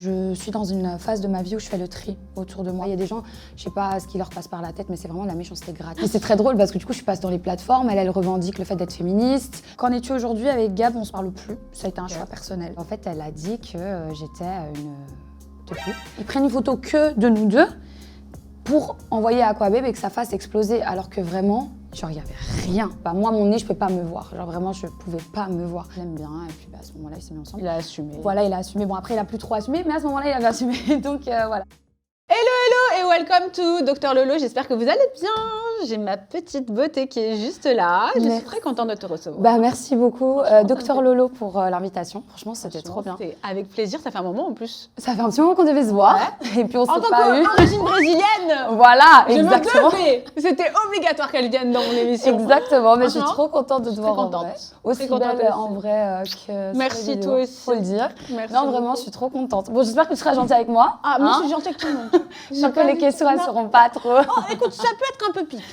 Je suis dans une phase de ma vie où je fais le tri autour de moi. Il y a des gens, je sais pas ce qui leur passe par la tête, mais c'est vraiment de la méchanceté gratuite. Et c'est très drôle parce que du coup, je passe dans les plateformes, elle revendique le fait d'être féministe. Qu'en es-tu aujourd'hui avec Gab? On se parle plus. Ça a été un choix personnel. En fait, elle a dit que j'étais une teubée. Ils prennent une photo que de nous deux pour envoyer à Aquababe et que ça fasse exploser, alors que vraiment, genre, il n'y avait rien. Bah, moi, mon nez, je peux pas me voir. Genre, vraiment, je pouvais pas me voir. Je l'aime bien, et puis bah, à ce moment-là, il s'est mis ensemble. Il a assumé. Voilà, il a assumé. Bon, après, il a plus trop assumé, mais à ce moment-là, il avait assumé. Donc, voilà. Hello et welcome to Dr Lolo, j'espère que vous allez bien. J'ai ma petite beauté qui est juste là. Je suis très contente de te recevoir. Bah, merci beaucoup, Dr Lolo, pour l'invitation. Franchement, c'était trop bien. Avec plaisir, ça fait un moment en plus. Ça fait un petit moment qu'on devait se voir, et puis on s'est pas eu. En tant qu'origine brésilienne. Voilà, exactement. C'était obligatoire qu'elle vienne dans mon émission. Exactement, mais je suis trop contente de te voir en vrai. Aussi belle en vrai que merci vidéo, toi aussi. Faut le dire. Merci non, vraiment, je suis trop contente. Bon, j'espère que tu seras gentille avec moi. Ah, moi je suis gentille avec tout le monde. Je suis que les questions, elles seront pas trop. Oh, écoute, ça peut être un peu piquant.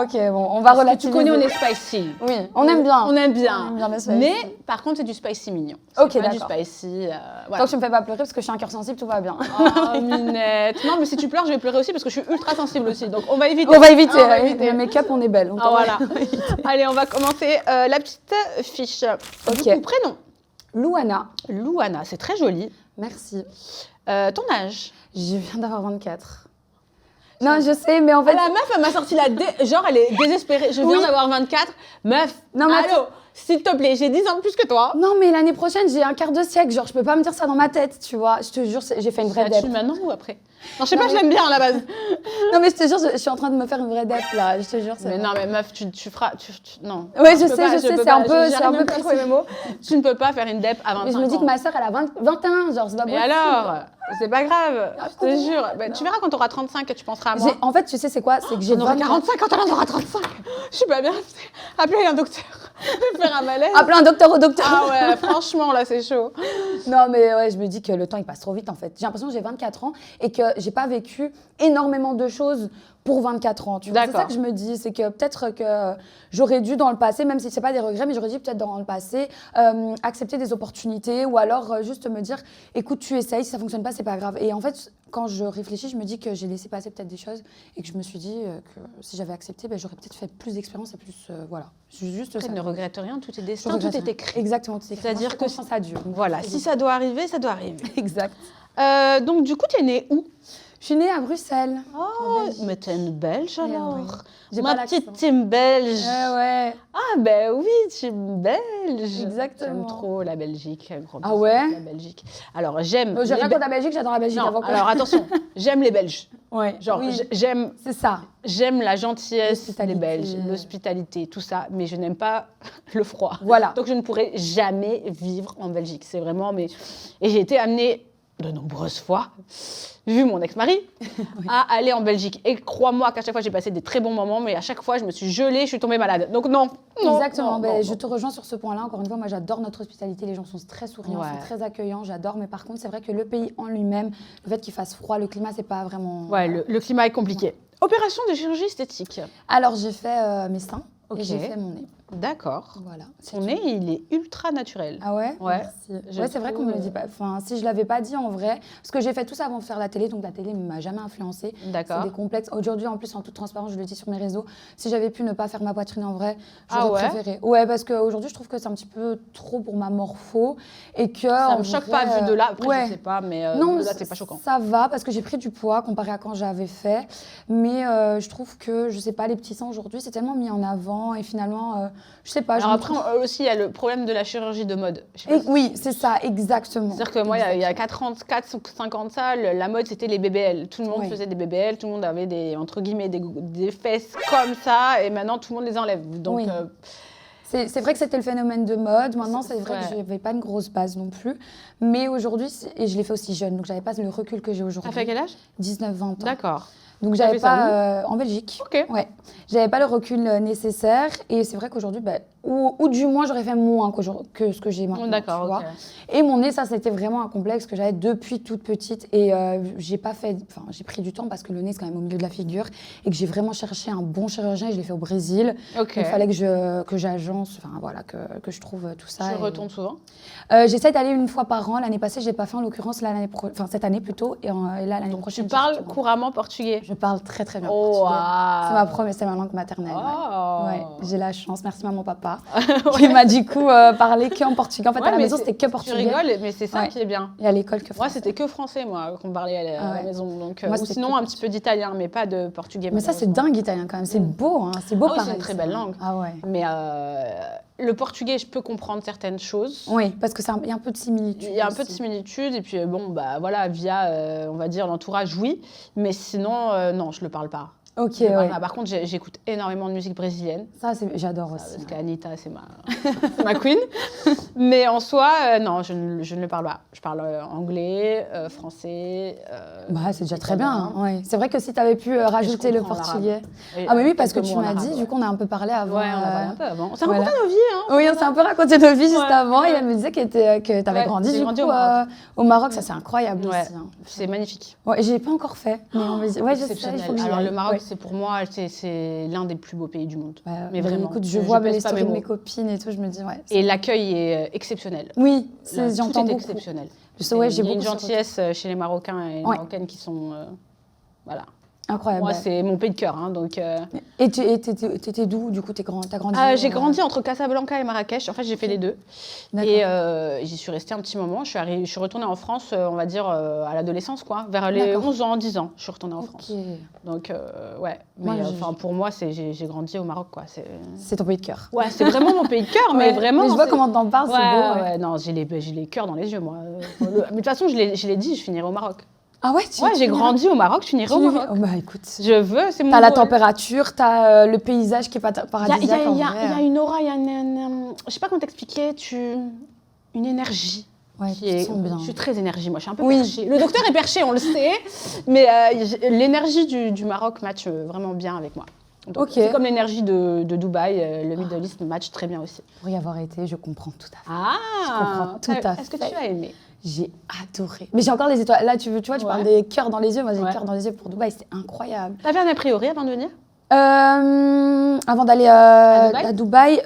Ok, bon, on va relativiser. Tu connais, on est spicy. Oui, on aime bien. On aime bien. les spicy. Mais par contre, c'est du spicy mignon. Ok, d'accord. Du spicy. Voilà. Tant que tu me fais pas pleurer parce que je suis un cœur sensible, tout va bien. Oh, minette. Non, mais si tu pleures, je vais pleurer aussi parce que je suis ultra sensible aussi. Donc on va éviter. On va éviter. Le make-up, on est belle. Voilà. Allez, on va commencer la petite fiche. Ok. Du coup, prénom. Louana. Louana, c'est très joli. Merci. Ton âge? Je viens d'avoir 24. Non, je sais, mais en fait... La meuf, elle m'a sorti genre, elle est désespérée. Je viens d'avoir 24. Meuf, non, mais allô, s'il te plaît, j'ai 10 ans de plus que toi. Non, mais l'année prochaine, j'ai un quart de siècle. Genre, je peux pas me dire ça dans ma tête, tu vois. Je te jure, j'ai fait une vraie dep. Tu maintenant ou après? Non, je sais pas, je l'aime bien à la base. Non, mais je te jure, je suis en train de me faire une vraie dep, là. Je te jure, mais non, mais meuf, tu feras... non. Ouais, je sais, c'est un peu précis. Mes mots. Tu ne peux pas faire une dep à 25 ans. Mais je me dis que ma soeur, elle a 21, genre, c'est pas possible. Et alors? C'est pas grave, je te jure. Bah, tu verras quand tu auras 35 que tu penseras à moi. En fait, tu sais, c'est quoi? C'est que j'ai 45 quand on aura 35. Je suis pas bien. Appelez un docteur. Faire un malaise. Appelez un docteur au docteur. Ah ouais, franchement, là, c'est chaud. Non, mais ouais, je me dis que le temps, il passe trop vite, en fait. J'ai l'impression que j'ai 24 ans et que j'ai pas vécu énormément de choses pour 24 ans. Tu vois, c'est ça que je me dis, c'est que peut-être que j'aurais dû dans le passé, même si c'est pas des regrets, mais j'aurais dû peut-être dans le passé accepter des opportunités ou alors juste me dire, écoute, tu essayes, si ça fonctionne pas, c'est pas grave. Et en fait, quand je réfléchis, je me dis que j'ai laissé passer peut-être des choses et que je me suis dit que si j'avais accepté, j'aurais peut-être fait plus d'expérience et plus, voilà. Juste ça. Ne regrette rien, tout est destin, tout est écrit. Exactement, tout est écrit. C'est-à-dire que ça a dû. Voilà, si ça doit arriver, ça doit arriver. Exact. Donc du coup, tu es née où? Je suis née à Bruxelles. Oh, mais t'es une Belge alors. Oui. Ma petite team belge. Ouais. Ah ben oui, team belge. Exactement. J'aime trop la Belgique. Ah ouais? La Belgique. Alors j'aime. J'ai rien contre la Belgique, j'adore la Belgique. Non, alors attention, j'aime les Belges. Ouais. Genre j'aime. C'est ça. J'aime la gentillesse des Belges, l'hospitalité, tout ça, mais je n'aime pas le froid. Voilà. Donc je ne pourrais jamais vivre en Belgique. C'est vraiment et j'ai été amenée de nombreuses fois, vu mon ex-mari, à aller en Belgique. Et crois-moi qu'à chaque fois, j'ai passé des très bons moments, mais à chaque fois, je me suis gelée, je suis tombée malade. Donc non. Exactement, non. Je te rejoins sur ce point-là. Encore une fois, moi, j'adore notre hospitalité. Les gens sont très souriants, sont très accueillants, j'adore. Mais par contre, c'est vrai que le pays en lui-même, le fait qu'il fasse froid, le climat, c'est pas vraiment... Ouais, le climat est compliqué. Opération de chirurgie esthétique. Alors, j'ai fait mes seins et j'ai fait mon nez. D'accord. Voilà. Ton nez, il est ultra naturel. Ah ouais? Ouais. Ouais, c'est vrai qu'on me le dit pas. Enfin, si je l'avais pas dit en vrai, parce que j'ai fait tout ça avant de faire la télé, donc la télé ne m'a jamais influencée. D'accord. C'est des complexes. Aujourd'hui, en plus, en toute transparence, je le dis sur mes réseaux, si j'avais pu ne pas faire ma poitrine en vrai, j'aurais préféré. Ouais, parce qu'aujourd'hui, je trouve que c'est un petit peu trop pour ma morpho et que ça me choque pas vu de là. Après, je sais pas, mais non, de là, c'est pas choquant. Ça va parce que j'ai pris du poids comparé à quand j'avais fait, mais je trouve que je sais pas, les petits seins aujourd'hui, c'est tellement mis en avant et finalement, je sais pas. Alors après aussi, il y a le problème de la chirurgie de mode. Oui, c'est ça, exactement. C'est-à-dire que moi, il y a 4 ans, 5 ans de ça, la mode, c'était les BBL. Tout le monde faisait des BBL, tout le monde avait des, entre guillemets, des fesses comme ça, et maintenant, tout le monde les enlève. Donc, c'est vrai que c'était le phénomène de mode. Maintenant, c'est vrai que je n'avais pas une grosse base non plus. Mais aujourd'hui, et je l'ai fait aussi jeune, donc j'avais pas le recul que j'ai aujourd'hui. Ça fait quel âge? 19-20 ans. D'accord. Donc j'avais pas en Belgique. Ok. Ouais. J'avais pas le recul nécessaire et c'est vrai qu'aujourd'hui ou du moins j'aurais fait moins que ce que j'ai maintenant. D'accord, tu vois. ok. Et mon nez, ça c'était vraiment un complexe que j'avais depuis toute petite et j'ai pris du temps parce que le nez c'est quand même au milieu de la figure et que j'ai vraiment cherché un bon chirurgien et je l'ai fait au Brésil. Ok. Il fallait que j'agence, enfin voilà, que je trouve tout ça. Tu et- retournes souvent? J'essaie d'aller une fois par an. L'année passée, je l'ai pas fait en l'occurrence, cette année plutôt et là l'année Donc, prochaine. tu j'y parles retourne. couramment portugais? Je parle très très bien Oh, portugais. waouh. C'est ma langue maternelle. Ouais. Oh. Ouais, j'ai la chance, merci maman, papa, qui m'a du coup parlé qu'en portugais. En fait, Ouais, à la mais maison, c'est- c'était que Tu portugais. rigoles, mais c'est ça Ouais. qui est bien. Et à l'école, que Moi, français. c'était que français, moi, qu'on parlait à la ouais. maison. Donc, Moi, ou c'était sinon, que un petit peu d'italien, mais pas de portugais. Mais ça, c'est malheureusement. dingue, italien, quand même. C'est beau, hein. C'est beau Ah oui, c'est pareil. une très ça. belle langue. Ah ouais. Mais le portugais, je peux comprendre certaines choses. Oui, parce que il y a un peu de similitude. Il y a un peu de aussi. similitude, et puis bon, bah voilà, via, on va dire, l'entourage, oui. Mais sinon, non, je le parle pas. Ok, Je le parle ouais. pas. Par contre, j'écoute énormément de musique brésilienne. J'adore Parce aussi. Ouais. qu'Anita, c'est ma queen. Mais en soi, non, je ne le parle pas. Je parle anglais, français. Bah, c'est déjà très italien. bien. Hein. Ouais. C'est vrai que si tu avais pu rajouter le comprends portugais. Et Ah, mais oui, parce que quelques tu mots en m'as dit, arabe, du coup, on a un peu parlé avant. Ouais, on en parlait un peu avant. Ça voilà. raconte nos vies, hein. Oui, on s'est un peu raconté nos vies juste Ouais. avant. Et elle me disait que tu avais Ouais, grandi, j'ai du grandi coup, au Maroc. au Maroc. Ça, c'est incroyable Ouais, aussi. Hein. c'est magnifique. Ouais, j'ai pas encore fait. Mais on me dit, ouais, je sais, il Exceptionnel. faut que j'y Alors, aille. le Maroc, Ouais. c'est pour moi, c'est l'un des plus beaux pays du monde. Ouais, Mais vraiment, Écoute, je je vois pèse les pas stories mes de mes mots. copines et tout, je me dis, ouais. Et l'accueil est exceptionnel. Oui, Là, j'entends tout est beaucoup. exceptionnel. Ouais, Et j'ai il y a beaucoup une ce gentillesse chez les Marocains et les Ouais. Marocaines qui sont... voilà. Incroyable. Moi, ouais. c'est mon pays de cœur. Hein, donc, Et t'étais d'où, du coup, t'as grandi j'ai grandi entre Casablanca et Marrakech. En fait, j'ai fait les deux. D'accord. Et j'y suis restée un petit moment. Je suis retournée en France, on va dire, à l'adolescence, quoi. Vers les D'accord. 11 ans, 10 ans, je suis retournée en France. Ok. Donc, ouais. Moi, Mais j'ai- pour moi, j'ai grandi au Maroc, quoi. C'est ton pays de cœur. Ouais, c'est vraiment mon pays de cœur, mais Ouais. vraiment. Mais je vois c'est- comment t'en parles, Ouais, c'est beau. Ouais. ouais, non, j'ai les cœurs dans les yeux, moi. Mais de toute façon, je l'ai dit, je finirai au Maroc. Ah ouais, Ouais, j'ai grandi au Maroc, je finirai au Maroc. Oh, bah écoute. Je veux, c'est mon T'as la goal. température, t'as le paysage qui est pas Il y a, paradisiaque en il y a vrai. une aura, il y a je sais pas comment t'expliquer, une énergie. Ouais, Qui tu te est, sens bien. je suis très énergie, moi je suis un peu Oui. perchée. Le docteur est perché, on le sait, mais l'énergie du Maroc match vraiment bien avec moi. Donc, Ok. c'est comme l'énergie de Dubaï, le Middle East match très bien aussi. Pour y avoir été, je comprends tout à fait. Ah, Je comprends tout à Est-ce que fait. tu as aimé? J'ai adoré. Mais j'ai encore les étoiles. Là, tu vois, tu Ouais. parles des cœurs dans les yeux. Moi, j'ai Ouais. des cœurs dans les yeux pour Dubaï. C'était incroyable. T'avais un a priori avant de venir? Avant d'aller Dubaï à Dubaï,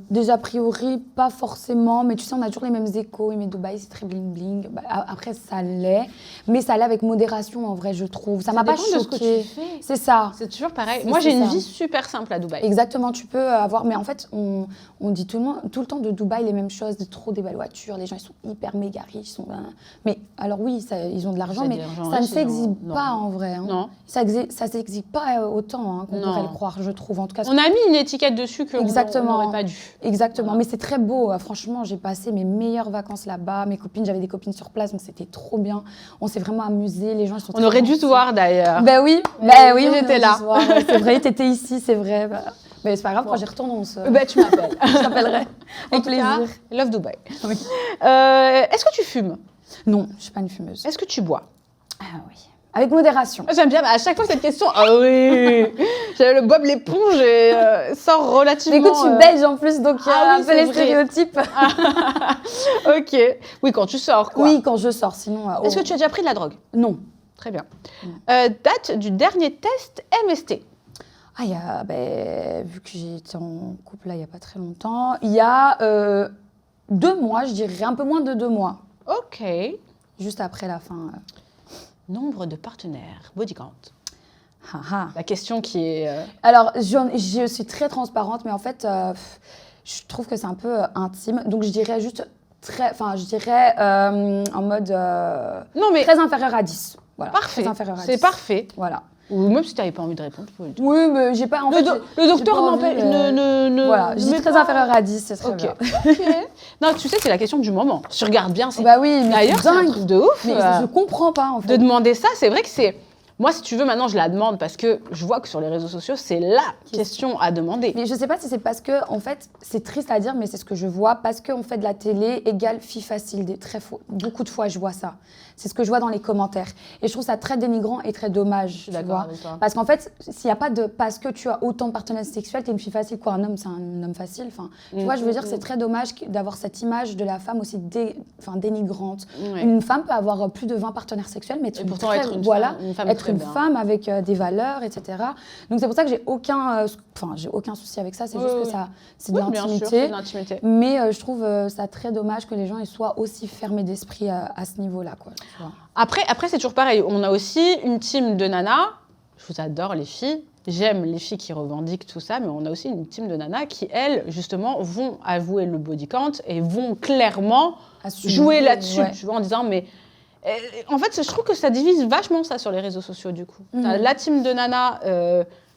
déjà a priori, pas forcément, mais tu sais, on a toujours les mêmes échos. Mais Dubaï, c'est très bling bling. Bah, après, ça l'est, mais ça l'est avec modération, en vrai, je trouve. Ça m'a pas dépend de ce que choqué. tu fais. C'est ça. C'est toujours pareil. C'est- Moi j'ai c'est une ça. vie super simple à Dubaï. Exactement, tu peux avoir. Mais en fait, on dit tout le temps de Dubaï les mêmes choses, trop des belles voitures, les gens ils sont hyper méga riches. Mais alors, oui, ils ont de l'argent, C'est mais des gens ça ne riches, s'exhibe non. pas en vrai. Hein. Non. Ça s'exhibe pas autant hein, qu'on Non. pourrait le croire, je trouve. En tout cas, On a mis une étiquette dessus que Exactement. on n'aurait pas dû. Exactement, Voilà. mais c'est très beau. Franchement, j'ai passé mes meilleures vacances là-bas. Mes copines, j'avais des copines sur place, donc c'était trop bien. On s'est vraiment amusés. Les gens ils sont On aurait dû se voir d'ailleurs. Ben oui, Oui, oui, j'étais là. C'est vrai, t'étais ici, c'est vrai. Bah, mais c'est pas grave, Bon. quand j'y retourne, on se. Bah, tu m'appelles. Je t'appellerai. En Avec tout cas, plaisir. love Dubaï. Oui. Est-ce que tu fumes? Non, je suis pas une fumeuse. Est-ce que tu bois? Ah oui. Avec modération. J'aime bien, à chaque fois cette question, ah oui, j'avais le Bob l'éponge et sort Mais relativement... écoute, je suis belge en plus, donc il y a Ah oui, un peu c'est les vrai. stéréotypes. Ok, oui, quand tu sors, quoi. Oui, quand je sors, sinon. Est-ce que tu as déjà pris de la drogue? Non. Très bien. Date du dernier test MST? Ah, il y a, vu que j'ai été en couple là il n'y a pas très longtemps, il y a 2 mois, je dirais, un peu moins de 2 mois, Ok. juste après la fin. Nombre de partenaires, body count. Ah, ah. La question qui est... Alors, je suis très transparente, mais en fait, je trouve que c'est un peu intime. Donc, je dirais juste en mode Non mais, très inférieur à 10. Voilà, parfait, très inférieur à 10. c'est parfait. Voilà. Ou même si tu n'avais pas envie de répondre, tu peux le dire. Oui, mais j'ai pas. En fait, Le docteur pas envie, n'empêche... ne voilà, je dis met très pas- inférieur à 10, c'est très Ok. bien. Ok. Non, tu sais, c'est la question du moment. Tu regardes bien, c'est... Bah oui, mais D'ailleurs, c'est c'est un dingue. truc de ouf. Mais je comprends pas, en fait. De demander ça, c'est vrai que c'est... Moi, si tu veux, maintenant, je la demande parce que je vois que sur les réseaux sociaux, c'est la question à demander. Mais je sais pas si c'est parce que, en fait, c'est triste à dire, mais c'est ce que je vois, parce qu'on fait de la télé égale fille facile, beaucoup de fois, je vois ça. C'est ce que je vois dans les commentaires. Et je trouve ça très dénigrant et très dommage, tu vois. Parce qu'en fait, s'il n'y a pas de... Parce que tu as autant de partenaires sexuels, t'es une fille facile, quoi. Un homme, c'est un homme facile. Enfin, tu vois, je veux dire, c'est très dommage d'avoir cette image de la femme aussi dénigrante. Ouais. Une femme peut avoir plus de 20 partenaires sexuels, mais être une femme avec des valeurs, etc. Donc c'est pour ça que j'ai aucun souci avec ça. C'est juste que ça, c'est de l'intimité. Mais je trouve ça très dommage que les gens ils soient aussi fermés d'esprit à ce niveau-là, quoi. Après, c'est toujours pareil. On a aussi une team de nanas. Je vous adore les filles. J'aime les filles qui revendiquent tout ça, mais on a aussi une team de nanas qui, elles, justement, vont avouer le body count et vont clairement jouer là-dessus, tu vois, en disant, mais... En fait, je trouve que ça divise vachement ça sur les réseaux sociaux, du coup. T'as la team de nanas,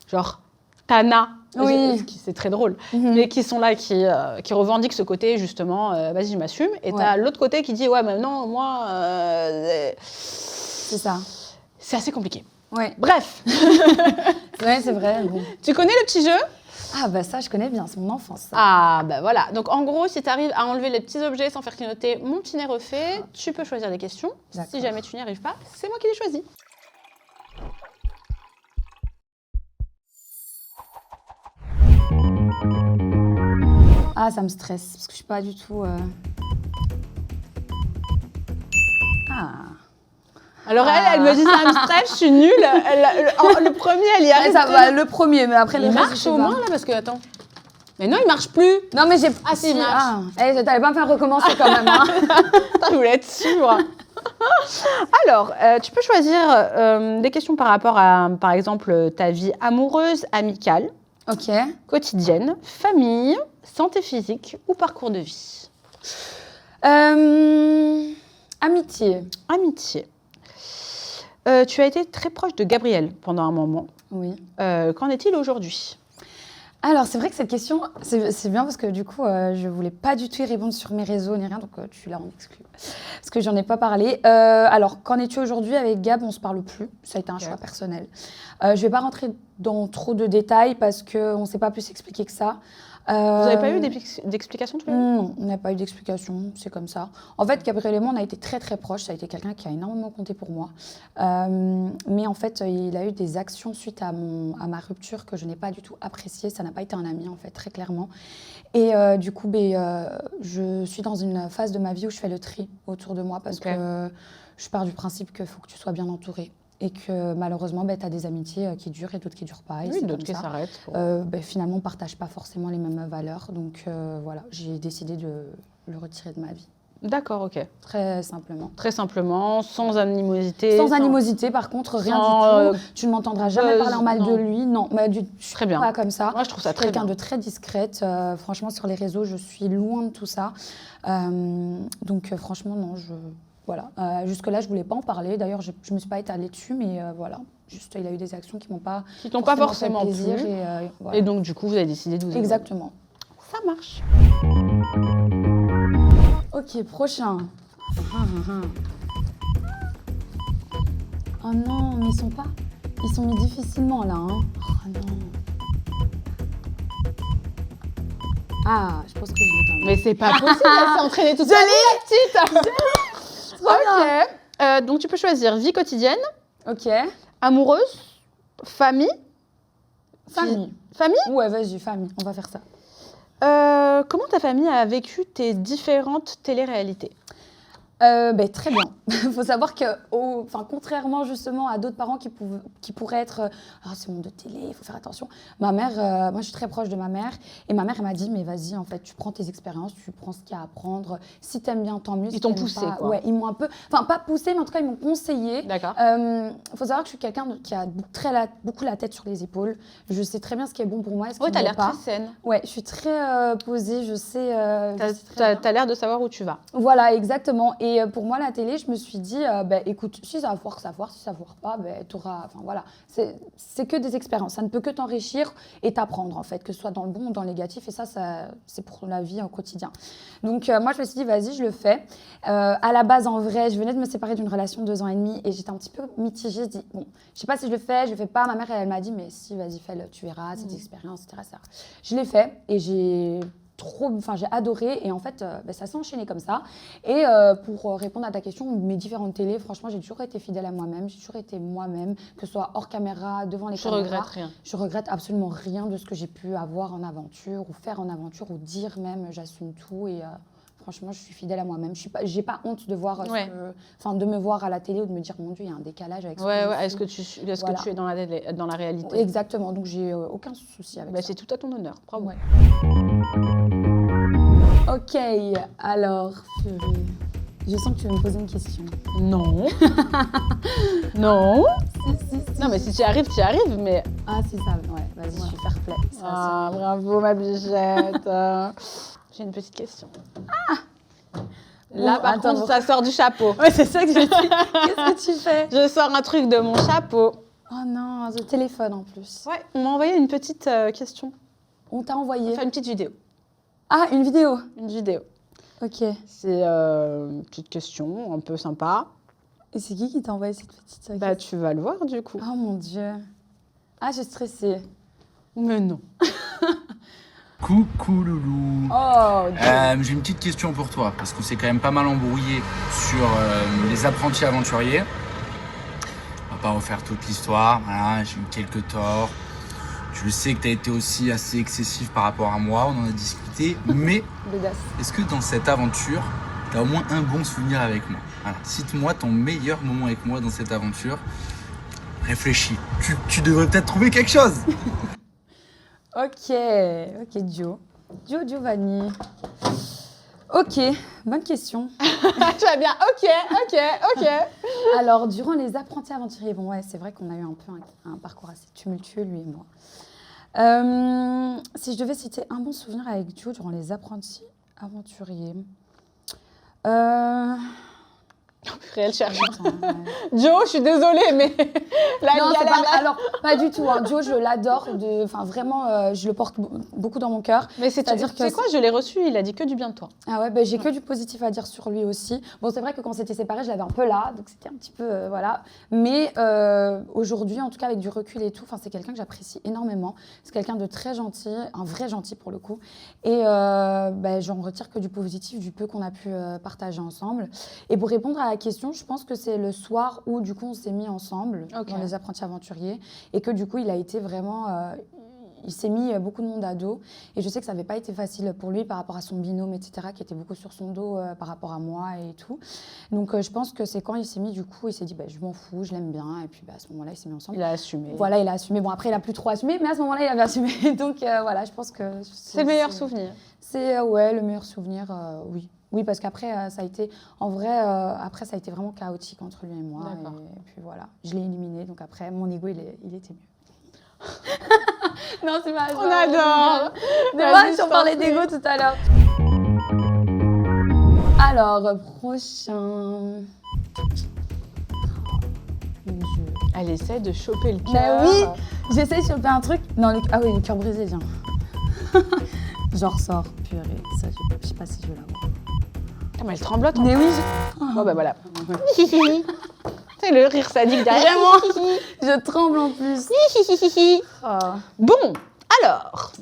genre Tana, c'est très drôle, mais qui sont là, qui revendiquent ce côté, justement, vas-y, je m'assume. Et t'as l'autre côté qui dit, ouais, mais non, moi... c'est ça. C'est assez compliqué. Ouais. Bref. Ouais, c'est vrai. Bon. Tu connais le petit jeu ? Ah bah ça, je connais bien, c'est mon enfance. Ça. Ah bah voilà. Donc en gros, si tu arrives à enlever les petits objets sans faire clignoter mon petit nez refait, tu peux choisir des questions. Si jamais tu n'y arrives pas, c'est moi qui les choisis. Ah, ça me stresse, parce que je suis pas du tout... Ah... Alors elle me dit ça me stresse, je suis nulle. Le premier, elle y arrive. Ça va, le premier, mais après les restes. Il marche au moins là parce que attends. Mais non, il marche plus. Non mais j'ai. Ah si, il marche. Ah, t'allais pas me faire recommencer quand même. Hein. Je voulais être sûre. Alors, tu peux choisir des questions par rapport à, par exemple, ta vie amoureuse, amicale, quotidienne, famille, santé physique ou parcours de vie. Amitié. Amitié. Tu as été très proche de Gabriel pendant un moment. Oui. Qu'en est-il aujourd'hui ? Alors, c'est vrai que cette question, c'est bien parce que du coup, je ne voulais pas du tout y répondre sur mes réseaux ni rien, donc tu l'as en exclu. Parce que j'en ai pas parlé. Alors, qu'en es-tu aujourd'hui avec Gab ? On ne se parle plus. Ça a été un choix personnel. Je ne vais pas rentrer dans trop de détails parce qu'on ne s'est pas plus expliqué que ça. Vous n'avez pas eu d'explication tous les deux ? Non, on n'a pas eu d'explication, c'est comme ça. En fait, Gabriel et moi, on a été très très proches. Ça a été quelqu'un qui a énormément compté pour moi. Mais en fait, il a eu des actions suite à ma rupture que je n'ai pas du tout appréciées. Ça n'a pas été un ami, en fait, très clairement. Et du coup, je suis dans une phase de ma vie où je fais le tri autour de moi parce que je pars du principe qu'il faut que tu sois bien entourée. Et que malheureusement, tu as des amitiés qui durent et d'autres qui ne durent pas. Oui, d'autres qui s'arrêtent. Finalement, on ne partage pas forcément les mêmes valeurs. Donc voilà, j'ai décidé de le retirer de ma vie. D'accord, ok. Très simplement. Très simplement, sans animosité. Sans animosité, par contre, rien du tout. Tu ne m'entendras jamais parler en mal de lui. Non, je suis très bien. Pas comme ça. Moi, je trouve ça très bien. Quelqu'un de très discrète. Franchement, sur les réseaux, je suis loin de tout ça. Donc franchement, non, Voilà. Jusque-là, je ne voulais pas en parler. D'ailleurs, je ne me suis pas étalée dessus, mais voilà. Juste, il a eu des actions qui m'ont pas forcément plu. Voilà. Et donc, du coup, vous avez décidé de vous éloigner. Exactement. Ça marche. Ok, prochain. Oh non, mais ils sont mis difficilement là. Hein. Oh non. Ah, je pense que je l'ai quand même. Mais c'est pas possible, elle s'est entraînée toute seule, la petite. Ok. Donc, tu peux choisir vie quotidienne. Ok. Amoureuse. Famille. Famille. Famille ? Ouais, vas-y, famille. On va faire ça. Comment ta famille a vécu tes différentes téléréalités ? Très bien. Il faut savoir que, contrairement justement à d'autres parents qui pourraient être c'est monde de télé, il faut faire attention. Ma mère, moi je suis très proche de ma mère et ma mère elle m'a dit mais vas-y en fait tu prends tes expériences, tu prends ce qu'il y a à apprendre. Si t'aimes bien tant mieux. Ils t'ont poussé quoi. Ouais, ils m'ont un peu, pas poussé mais en tout cas ils m'ont conseillé. D'accord. Faut savoir que je suis quelqu'un qui a beaucoup la tête sur les épaules. Je sais très bien ce qui est bon pour moi et ce qui ne t'as l'air pas. très saine. Ouais, je suis très posée, je sais. T'as l'air de savoir où tu vas. Voilà, exactement. Et pour moi, la télé, je me suis dit, écoute, si ça va foire, ça foire. Si ça foire pas, t'auras... Enfin, voilà. C'est que des expériences. Ça ne peut que t'enrichir et t'apprendre, en fait, que ce soit dans le bon ou dans le négatif. Et ça c'est pour la vie au quotidien. Donc, moi, je me suis dit, vas-y, je le fais. À la base, en vrai, je venais de me séparer d'une relation de 2 ans et demi et j'étais un petit peu mitigée. Je dis, bon, je sais pas si je le fais, je le fais pas. Ma mère, elle m'a dit, mais si, vas-y, fais-le, tu verras, cette expérience, etc. Je l'ai fait et j'ai adoré et en fait, ça s'est enchaîné comme ça. Et pour répondre à ta question, mes différentes télés, franchement, j'ai toujours été fidèle à moi-même, j'ai toujours été moi-même, que ce soit hors caméra, devant les caméras. Je regrette rien. Je regrette absolument rien de ce que j'ai pu avoir en aventure ou faire en aventure ou dire même, j'assume tout et franchement, je suis fidèle à moi-même. J'ai pas honte de voir, de me voir à la télé ou de me dire, mon Dieu, il y a un décalage avec ce que je est-ce que tu es dans la réalité? Exactement, donc j'ai aucun souci avec ça. C'est tout à ton honneur, bravo. Ouais. Ok, alors, je sens que tu veux me poser une question. Non. Non. Si. Non, mais si tu y arrives, mais... Ah, c'est ça, ouais, vas-y, je suis fair play. Ah, bravo, ma bichette. J'ai une petite question. Là, par contre, ça sort du chapeau. Ouais, c'est ça que j'ai dit. Qu'est-ce que tu fais? Je sors un truc de mon chapeau. Oh non, le téléphone en plus. Ouais, on m'a envoyé une petite question. On t'a envoyé? Enfin, une petite vidéo. Ah, une vidéo? Une vidéo. Ok. C'est une petite question, un peu sympa. Et c'est qui t'a envoyé cette petite question? Bah, tu vas le voir, du coup. Oh mon Dieu. Ah, j'ai stressé. Mais non. Coucou Loulou. Oh, j'ai une petite question pour toi, parce qu'on s'est quand même pas mal embrouillé sur les apprentis aventuriers. On va pas refaire toute l'histoire, voilà, j'ai eu quelques torts. Je sais que tu as été aussi assez excessif par rapport à moi, on en a discuté, mais est-ce que dans cette aventure, tu as au moins un bon souvenir avec moi? Voilà. Cite-moi ton meilleur moment avec moi dans cette aventure. Réfléchis, tu devrais peut-être trouver quelque chose. Ok, Giovanni. Ok, bonne question. Tu vas bien, ok. Alors, durant les apprentis aventuriers, bon ouais, c'est vrai qu'on a eu un peu un parcours assez tumultueux, lui et moi. Si je devais citer un bon souvenir avec Joe durant les apprentis aventuriers... Réel cherche. Joe, je suis désolée, mais là, non, il y a alors, pas du tout. Hein. Joe, je l'adore. Enfin, vraiment, je le porte beaucoup dans mon cœur. Mais c'est-à-dire que... C'est quoi, je l'ai reçu, il a dit que du bien de toi. Ah ouais, j'ai que du positif à dire sur lui aussi. Bon, c'est vrai que quand on s'était séparés, je l'avais un peu là, donc c'était un petit peu, voilà. Mais aujourd'hui, en tout cas, avec du recul et tout, c'est quelqu'un que j'apprécie énormément. C'est quelqu'un de très gentil, un vrai gentil pour le coup. Et j'en retire que du positif, du peu qu'on a pu partager ensemble. Et pour répondre à la question, je pense que c'est le soir où du coup on s'est mis ensemble dans les apprentis aventuriers et que du coup il a été vraiment, il s'est mis beaucoup de monde à dos et je sais que ça n'avait pas été facile pour lui par rapport à son binôme, etc., qui était beaucoup sur son dos par rapport à moi et tout. Donc je pense que c'est quand il s'est mis, du coup il s'est dit je m'en fous, je l'aime bien et puis à ce moment-là il s'est mis ensemble. Il a assumé. Voilà, il a assumé. Bon après il a plus trop assumé, mais à ce moment-là il avait assumé. Donc voilà, je pense que c'est le meilleur souvenir. C'est le meilleur souvenir, oui. Oui, parce qu'après, ça a été, en vrai, après, ça a été vraiment chaotique entre lui et moi. Et puis voilà, je l'ai éliminé. Donc après, mon ego, il était mieux. Non, c'est pas On adore. On parlait d'ego tout à l'heure. Alors, prochain... Elle essaie de choper le cœur. Mais oui, j'essaie de choper un truc. Non, ah oui, le cœur brisé, viens. Genre, sors, purée. Ça, je sais pas si je vais l'avoir. Ah, mais elle tremblote. Mais oui. Bon, voilà. C'est le rire sadique derrière. Vraiment. Je tremble en plus. Bon, alors.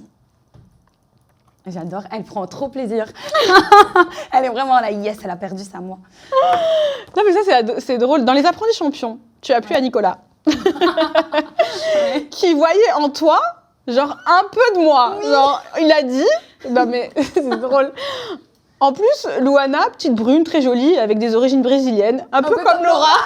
J'adore, elle prend trop plaisir. Elle est vraiment là, yes, elle a perdu sa moi. Non, mais ça, c'est drôle. Dans les apprentis champions, tu as plu à Nicolas. Qui voyait en toi, genre, un peu de moi. Oui. Genre, il a dit. Non, mais c'est drôle. En plus, Luana, petite brune, très jolie, avec des origines brésiliennes, un peu comme Laura.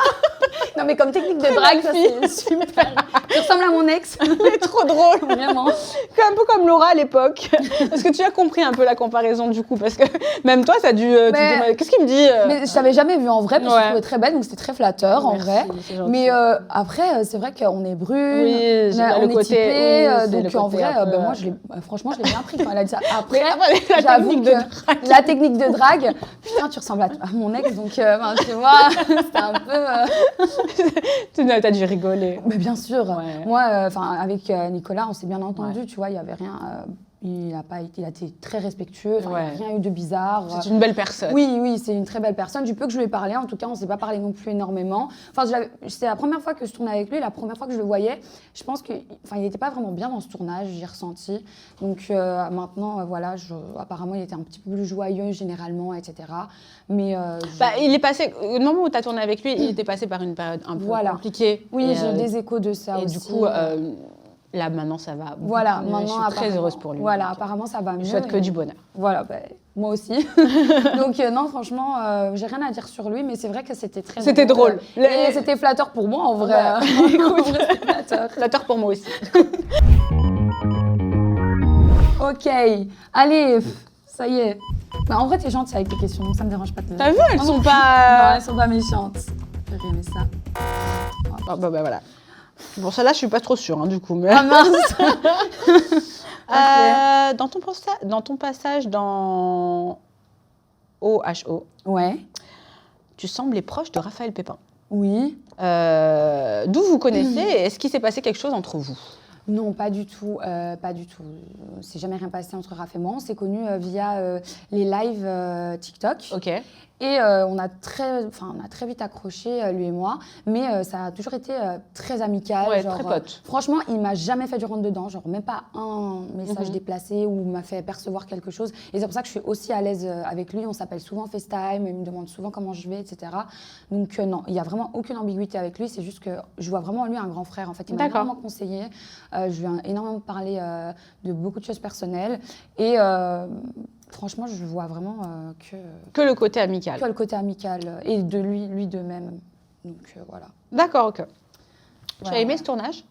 Non, mais comme technique de drague, ça c'est super. Tu ressembles à mon ex. C'est trop drôle. Vraiment. Un peu comme Laura à l'époque. Est-ce que tu as compris un peu la comparaison du coup? Parce que même toi, ça a dû. Tu te dis, mais qu'est-ce qu'il me dit Mais je t'avais jamais vue en vrai, parce que je Ouais. trouvais très belle, donc c'était très flatteur en vrai. c'est gentil. Mais après, c'est vrai qu'on est brune, Oui, on est typé, donc en vrai, un peu, moi, franchement, je l'ai bien pris quand elle a dit ça. Après, la j'avoue technique que de drague. la technique de drague, putain, tu ressembles à mon ex, donc tu vois, c'était un peu. T'as dû rigoler. Mais bien sûr, Ouais. moi, avec Nicolas, on s'est bien entendu, tu vois, il y avait rien. Il a été très respectueux, il n'y a rien eu de bizarre. C'est une belle personne. Oui, c'est une très belle personne. Du peu que je lui ai parlé, en tout cas, on ne s'est pas parlé non plus énormément. Enfin, c'était la première fois que je tournais avec lui, la première fois que je le voyais. Je pense qu'il n'était pas vraiment bien dans ce tournage, j'ai ressenti. Donc maintenant, voilà, apparemment, il était un petit peu plus joyeux généralement, etc. Mais il est passé, au moment où tu as tourné avec lui, il était passé par une période un peu compliquée. Oui, Et, j'ai des échos de ça et aussi. du coup, là, maintenant, ça va. Voilà, Je maintenant, suis très heureuse pour lui. Voilà, Donc, apparemment, ça va mieux. je souhaite que du bonheur. Voilà, moi aussi. Donc non, franchement, j'ai rien à dire sur lui, mais c'est vrai que c'était très C'était drôle. Et c'était flatteur pour moi, en vrai. Écoute, c'était flatteur. flatteur pour moi aussi. Ok, allez, ça y est. Bah, en vrai, t'es gentille avec tes questions, donc ça me dérange pas de... T'as vu, elles sont Non, pas... elles sont pas méchantes. J'ai aimé ça. Ah, bah voilà. Bon, celle-là, je suis pas trop sûre, du coup. Mais... Ah mince. Okay. Dans ton passage dans OHO, Ouais. tu semblais proche de Raphaël Pépin. Oui. D'où vous connaissez et est-ce qu'il s'est passé quelque chose entre vous? Non, pas du tout, pas du tout. C'est jamais rien passé entre Raph et moi. On s'est connus via les lives TikTok. Ok. Et on a très vite accroché, lui et moi. Mais ça a toujours été très amical. Ouais, genre, très pote. Franchement, il m'a jamais fait du rentre-dedans. Genre, même pas un message déplacé ou m'a fait percevoir quelque chose. Et c'est pour ça que je suis aussi à l'aise avec lui. On s'appelle souvent FaceTime. Il me demande souvent comment je vais, etc. Donc non, il n'y a vraiment aucune ambiguïté avec lui. C'est juste que je vois vraiment en lui un grand frère. En fait, il m'a énormément conseillé. Je lui ai énormément parlé de beaucoup de choses personnelles. Et... franchement, je vois vraiment que le côté amical. Que le côté amical et de lui de même. Donc voilà. D'accord, ok. Voilà. Tu as aimé ce tournage?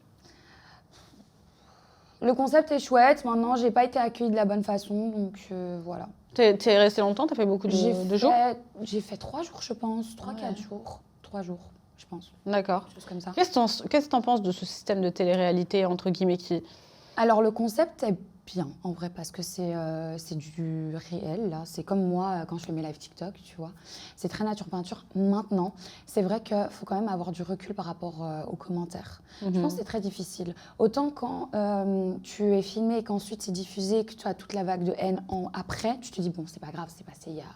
Le concept est chouette. Maintenant, j'ai pas été accueillie de la bonne façon, donc voilà. T'es resté longtemps? T'as fait beaucoup de jours? J'ai fait 3 jours, je pense. 3-4 jours. 3 jours, je pense. D'accord. Quelque chose comme ça. Qu'est-ce que t'en penses de ce système de télé-réalité, entre guillemets, qui... Alors, le concept est bien, en vrai, parce que c'est du réel, là. C'est comme moi, quand je fais mes lives TikTok, tu vois. C'est très nature peinture. Maintenant, c'est vrai qu'il faut quand même avoir du recul par rapport aux commentaires. Je pense que c'est très difficile. Autant quand tu es filmé et qu'ensuite c'est diffusé, que tu as toute la vague de haine après, tu te dis, bon, c'est pas grave, c'est passé il y a...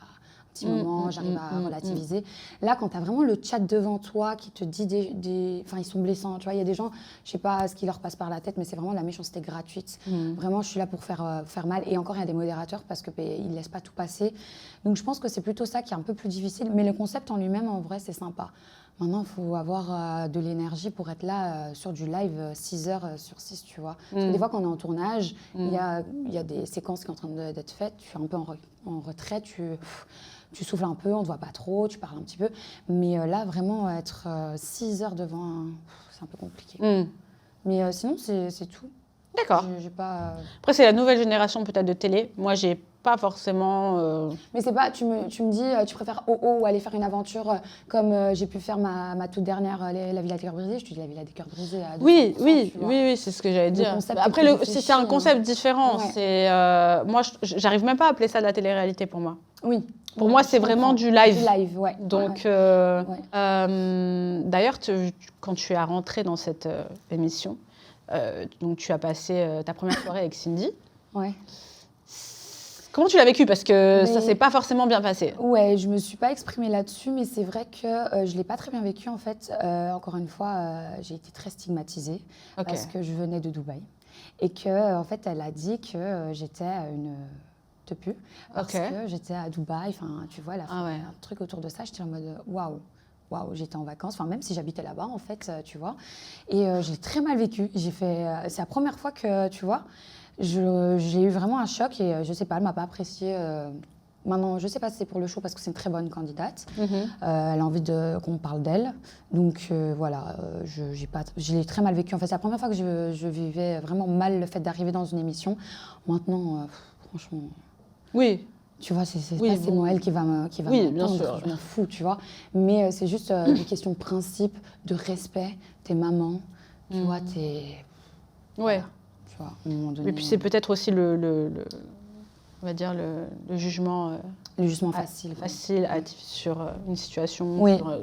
petit moment, j'arrive à relativiser. Là, quand tu as vraiment le chat devant toi qui te dit Enfin, ils sont blessants, tu vois. Il y a des gens, je sais pas ce qui leur passe par la tête, mais c'est vraiment de la méchanceté gratuite. Vraiment, je suis là pour faire mal. Et encore, il y a des modérateurs parce qu'ils ne laissent pas tout passer. Donc, je pense que c'est plutôt ça qui est un peu plus difficile. Mais le concept en lui-même, en vrai, c'est sympa. Maintenant, il faut avoir de l'énergie pour être là sur du live 6 heures sur 6, tu vois. Parce que des fois, quand on est en tournage, il y a des séquences qui sont en train d'être faites. Tu es un peu en retrait, tu souffles un peu, on ne te voit pas trop, tu parles un petit peu. Mais là, vraiment, être 6 heures devant, c'est un peu compliqué. Mais sinon, c'est tout. D'accord. J'ai pas... Après, c'est la nouvelle génération peut-être de télé. Moi, j'ai pas forcément... Mais c'est pas... Tu me dis, tu préfères OO ou aller faire une aventure comme j'ai pu faire ma toute dernière, La Villa des Cœurs Brisés. Je te dis La Villa des Cœurs Brisés à 200%, oui, c'est ce que j'allais dire. Après, c'est un concept différent. Ouais. Moi, j'arrive même pas à appeler ça de la télé-réalité pour moi. Oui. Pour moi, c'est vraiment du live. Du live, ouais. Donc, d'ailleurs, quand tu es rentrée dans cette émission, donc tu as passé ta première soirée avec Cindy. Ouais. Comment tu l'as vécu? Parce que ça s'est pas forcément bien passé. Ouais, je me suis pas exprimée là-dessus, mais c'est vrai que je l'ai pas très bien vécu en fait. Encore une fois, j'ai été très stigmatisée parce que je venais de Dubaï et que en fait, elle a dit que j'étais une tepu parce que j'étais à Dubaï. Enfin, tu vois, elle a fait un truc autour de ça. J'étais en mode waouh. Waouh, j'étais en vacances, enfin même si j'habitais là-bas en fait, tu vois. Et j'ai très mal vécu. C'est la première fois que, tu vois, j'ai eu vraiment un choc et je sais pas, elle m'a pas apprécié Maintenant, je sais pas si c'est pour le show parce que c'est une très bonne candidate. Elle a envie qu'on parle d'elle. Donc voilà, je l'ai très mal vécu. En fait, c'est la première fois que je vivais vraiment mal le fait d'arriver dans une émission. Maintenant, franchement... Oui. Tu vois, c'est Oui, pas moi elle qui va me Oui, bien sûr. je m'en fous, tu vois. Mais c'est juste des questions de principe, de respect. T'es maman, tu vois, t'es... Ouais. Tu vois, à un moment donné... Et puis c'est peut-être aussi on va dire le jugement le jugement facile. sur une situation. Oui, sur,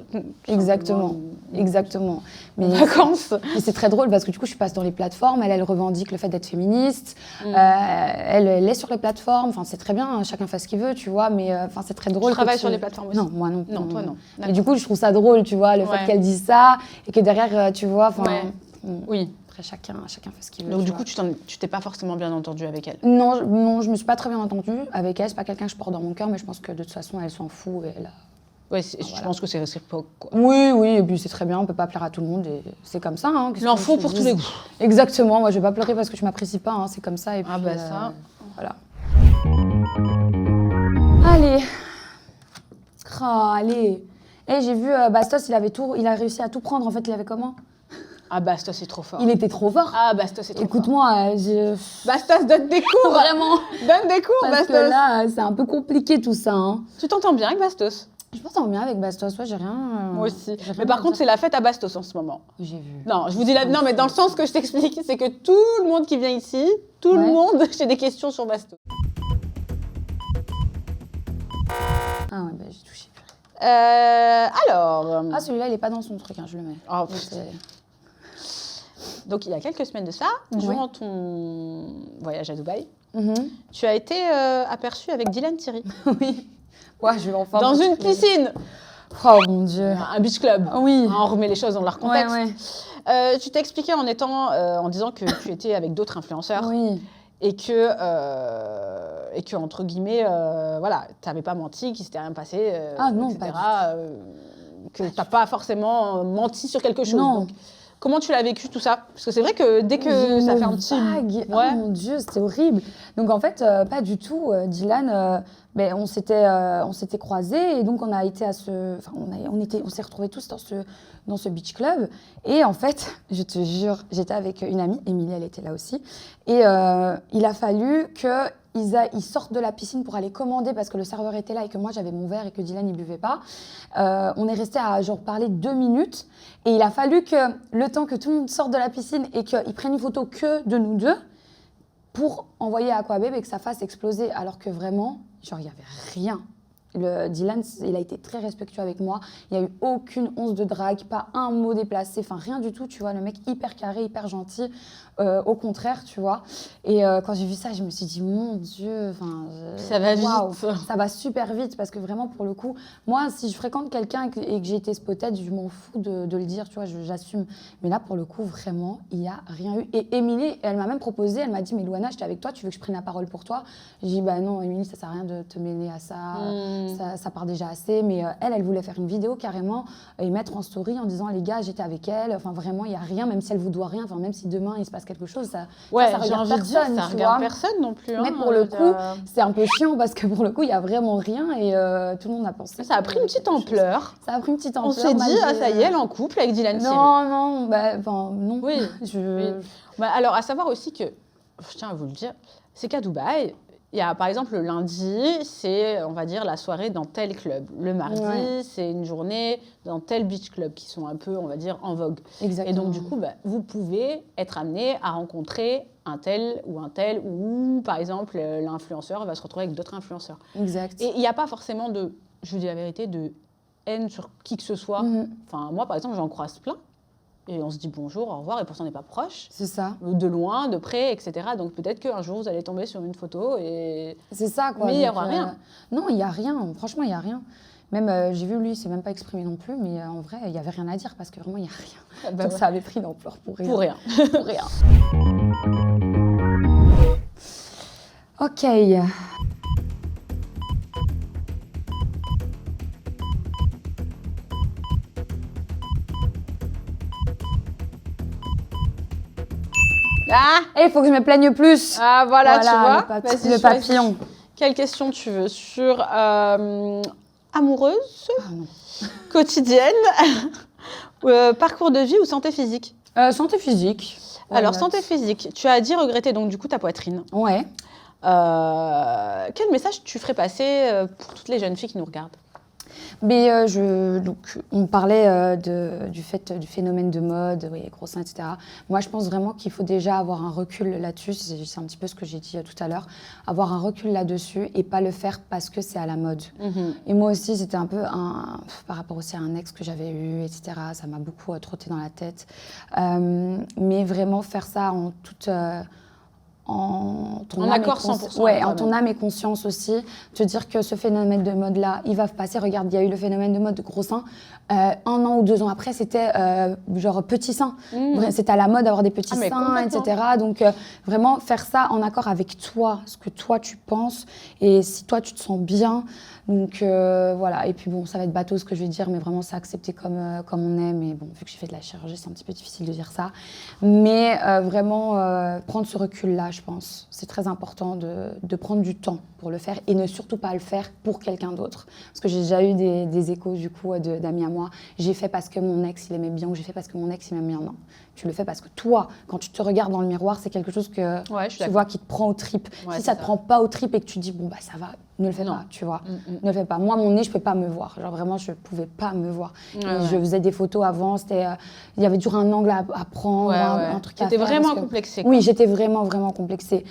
exactement. Exactement. Mais vacances. Mais c'est très drôle parce que du coup, je passe dans les plateformes. Elle revendique le fait d'être féministe. Elle est sur les plateformes. Enfin, c'est très bien, hein, chacun fait ce qu'il veut, tu vois. Mais enfin, c'est très drôle. Tu travailles sur les plateformes aussi? Non, moi non. Non, toi non. Et du coup, je trouve ça drôle, tu vois, le fait qu'elle dise ça et que derrière, tu vois. Oui. Après, chacun fait ce qu'il veut. Donc du coup, tu t'es pas forcément bien entendue avec elle? Non, je me suis pas très bien entendue avec elle. C'est pas quelqu'un que je porte dans mon cœur, mais je pense que de toute façon, elle s'en fout. Et ouais, je pense que c'est réciproque, quoi. Oui, et puis c'est très bien, on peut pas plaire à tout le monde et c'est comme ça. Hein, il en faut pour tous les goûts. Exactement, moi je vais pas pleurer parce que tu m'apprécies pas, hein, c'est comme ça. Et puis, ça. Voilà. Allez. Allez. Et j'ai vu Bastos, il a réussi à tout prendre, en fait, il avait comment? Ah, Bastos, c'est trop fort. Il était trop fort. Ah, Bastos, c'est trop fort. Écoute-moi, Bastos, donne des cours. Vraiment. Donne des cours, parce Bastos. Que là, c'est un peu compliqué tout ça. Hein. Tu t'entends bien avec Bastos? Je m'entends bien avec Bastos, ouais, j'ai rien... Moi aussi. Mais par contre, c'est la fête à Bastos en ce moment. J'ai vu. Non, je vous dis non, mais dans le sens que je t'explique, c'est que tout le monde qui vient ici, tout le monde, j'ai des questions sur Bastos. Ah ouais, bah j'ai touché. Alors... Ah, celui-là, il est pas dans son truc, hein, je le mets. Oh, donc, il y a quelques semaines de ça, durant ton voyage à Dubaï, tu as été aperçue avec Dylan Thierry. Oui. Ouais, je vais enfin... Dans une piscine. Oh mon Dieu. Un beach club. Oui. On remet les choses dans leur contexte. Ouais. Tu t'es expliqué en disant que tu étais avec d'autres influenceurs. Oui. Et que entre guillemets, voilà, tu n'avais pas menti, qu'il ne s'était rien passé, non, etc. Pas que tu n'as pas forcément menti sur quelque chose. Non. Donc, comment tu l'as vécu tout ça? Parce que c'est vrai que dès que ça fait un petit... Ouais. Oh mon Dieu, c'était horrible. Donc en fait, pas du tout. Dylan, on s'était croisés et donc on a été à ce... Enfin, on s'est retrouvés tous dans ce beach club. Et en fait, je te jure, j'étais avec une amie, Émilie, elle était là aussi. Et il a fallu qu'ils sortent de la piscine pour aller commander parce que le serveur était là et que moi j'avais mon verre et que Dylan n'y buvait pas. On est resté à genre parler 2 minutes et il a fallu que le temps que tout le monde sorte de la piscine et qu'ils prennent une photo que de nous deux pour envoyer à Aquababe et que ça fasse exploser alors que vraiment, genre il n'y avait rien. Dylan, il a été très respectueux avec moi. Il n'y a eu aucune once de drague, pas un mot déplacé, enfin rien du tout, tu vois. Le mec hyper carré, hyper gentil, au contraire, tu vois. Et quand j'ai vu ça, je me suis dit, mon Dieu, ça va vite. Ça va super vite parce que vraiment, pour le coup, moi, si je fréquente quelqu'un et que j'ai été spotted, je m'en fous de le dire, tu vois, j'assume. Mais là, pour le coup, vraiment, il n'y a rien eu. Et Émilie, elle m'a même proposé, elle m'a dit, mais Louana, j'étais avec toi, tu veux que je prenne la parole pour toi? J'ai dit, bah non, Émilie, ça sert à rien de te mêler à ça. Ça part déjà assez, mais elle voulait faire une vidéo carrément et mettre en story en disant les gars, j'étais avec elle, enfin vraiment, il n'y a rien, même si elle vous doit rien, enfin même si demain il se passe quelque chose, ça regarde personne, ça regarde personne non plus. Mais pour le coup, c'est un peu chiant parce que pour le coup, il n'y a vraiment rien et tout le monde a pensé. Ça a pris une petite ampleur. Ça a pris une petite ampleur. On s'est dit, ah ça y est, elle est en couple avec Dylan Thierry. Non, non. Oui. Alors, à savoir aussi que, je tiens à vous le dire, c'est qu'à Dubaï, il y a, par exemple, le lundi, c'est, on va dire, la soirée dans tel club. Le mardi, c'est une journée dans tel beach club qui sont un peu, on va dire, en vogue. Exactement. Et donc, du coup, vous pouvez être amené à rencontrer un tel, ou par exemple, l'influenceur va se retrouver avec d'autres influenceurs. Exact. Et il n'y a pas forcément de, je vous dis la vérité, de haine sur qui que ce soit. Enfin, moi, par exemple, j'en croise plein. Et on se dit bonjour, au revoir, et pourtant on n'est pas proche. C'est ça. De loin, de près, etc. Donc peut-être qu'un jour vous allez tomber sur une photo et... C'est ça, quoi. Mais il n'y aura rien. Non, il n'y a rien. Franchement, il n'y a rien. Même, j'ai vu, lui, il ne s'est même pas exprimé non plus, mais en vrai, il n'y avait rien à dire parce que vraiment, il n'y a rien. Donc ça avait pris d'ampleur pour rien. Pour rien. Pour rien. Ok. Ah, il faut que je me plaigne plus. Ah, voilà, tu vois. Le papillon. Quelle question tu veux? Sur amoureuse, Ah non. quotidienne, parcours de vie ou santé physique? Santé physique. Alors, Why not? santé physique, tu as dit regretter donc du coup ta poitrine. Ouais. Quel message tu ferais passer pour toutes les jeunes filles qui nous regardent? Mais donc, on parlait du phénomène de mode, oui, gros seins, etc. Moi, je pense vraiment qu'il faut déjà avoir un recul là-dessus. C'est un petit peu ce que j'ai dit tout à l'heure. Avoir un recul là-dessus et pas le faire parce que c'est à la mode. Et moi aussi, c'était un peu par rapport aussi à un ex que j'avais eu, etc. Ça m'a beaucoup trotté dans la tête. Mais vraiment faire ça en toute... en ton En âme accord et cons- 100% ouais, avec en ton toi-même. âme et conscience aussi, te dire que ce phénomène de mode-là, il va passer. Regarde, il y a eu le phénomène de mode de gros seins. 1 an ou 2 ans après, c'était genre petits seins. C'était à la mode d'avoir des petits mais seins, complètement. etc. Donc vraiment faire ça en accord avec toi, ce que toi tu penses et si toi tu te sens bien. Donc voilà, et puis bon, ça va être bateau ce que je vais dire, mais vraiment c'est accepter comme on est. Mais bon, vu que j'ai fait de la chirurgie, c'est un petit peu difficile de dire ça. Mais vraiment prendre ce recul-là, je pense. C'est très important de prendre du temps pour le faire et ne surtout pas le faire pour quelqu'un d'autre. Parce que j'ai déjà eu des échos du coup d'amis à moi. J'ai fait parce que mon ex il aimait bien ou j'ai fait parce que mon ex il m'aime bien. Non, tu le fais parce que toi, quand tu te regardes dans le miroir, c'est quelque chose que Ouais, je suis tu d'accord. vois qui te prend aux tripes. Ouais, Si c'est ça te ça. prend pas aux tripes et que tu dis bon bah ça va, ne le fais Non. pas, tu vois. Ne le fais pas. Moi, mon nez, je peux pas me voir. Genre vraiment, je pouvais pas me voir. Ouais, Et ouais. je faisais des photos avant. C'était, il y avait toujours un angle à prendre, Ouais, un ouais. truc à T'étais faire. vraiment parce que- complexée, quoi. Oui, j'étais vraiment complexée.